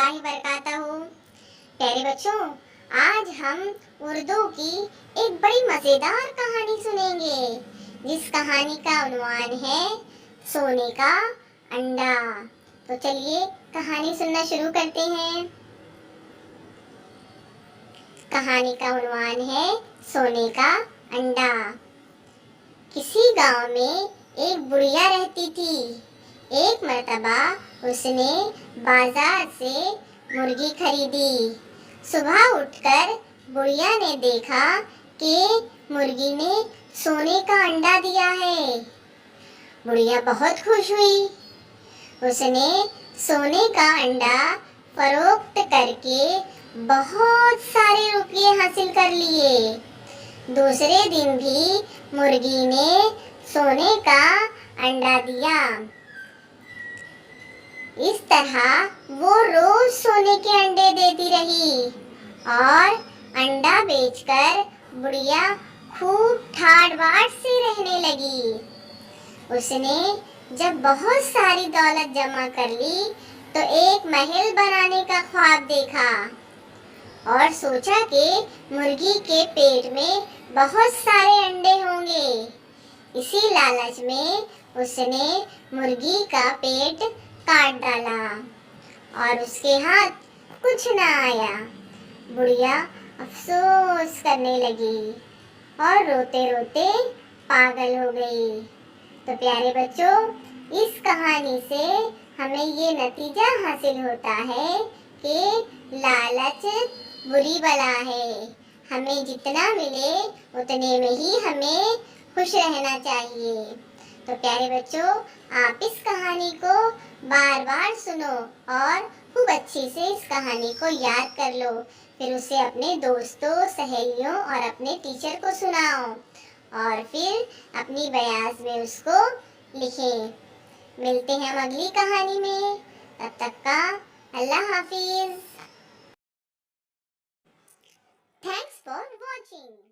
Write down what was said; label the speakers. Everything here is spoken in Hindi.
Speaker 1: वरहमतुल्लाहि वबरकातुहू। प्यारे बच्चों, आज हम उर्दू की एक बड़ी मज़ेदार कहानी सुनेंगे, जिस कहानी का उन्वान है सोने का अंडा। तो चलिए कहानी सुनना शुरू करते हैं। कहानी का उन्वान है सोने का अंडा। किसी गांव में एक बुढ़िया रहती थी। एक मर्तबा उसने बाजार से मुर्गी खरीदी। सुबह उठकर बुढ़िया ने देखा कि मुर्गी ने सोने का अंडा दिया है। बुढ़िया बहुत खुश हुई। उसने सोने का अंडा फरोख्त करके बहुत सारे रुपये हासिल कर लिए। दूसरे दिन भी मुर्गी ने सोने का अंडा दिया। इस तरह वो रोज सोने के अंडे देती रही और अंडा बेचकर बुढ़िया खूब ठाठ बाट से रहने लगी। उसने जब बहुत सारी दौलत जमा कर ली तो एक महल बनाने का ख्वाब देखा और सोचा कि मुर्गी के पेट में बहुत सारे अंडे होंगे। इसी लालच में उसने मुर्गी का पेट काट डाला और उसके हाथ कुछ न आया। बुढ़िया अफसोस करने लगी और रोते रोते पागल हो गई। तो प्यारे बच्चों, इस कहानी से हमें ये नतीजा हासिल होता है कि लालच बुरी बला है। हमें जितना मिले उतने में ही हमें खुश रहना चाहिए। तो प्यारे बच्चों, आप इस कहानी को बार बार सुनो और खूब अच्छी से इस कहानी को याद कर लो। फिर उसे अपने दोस्तों, सहेलियों और अपने टीचर को सुनाओ और फिर अपनी बयास में उसको लिखें। मिलते हैं हम अगली कहानी में। तब तक का अल्लाह हाफिज। Thanks for watching.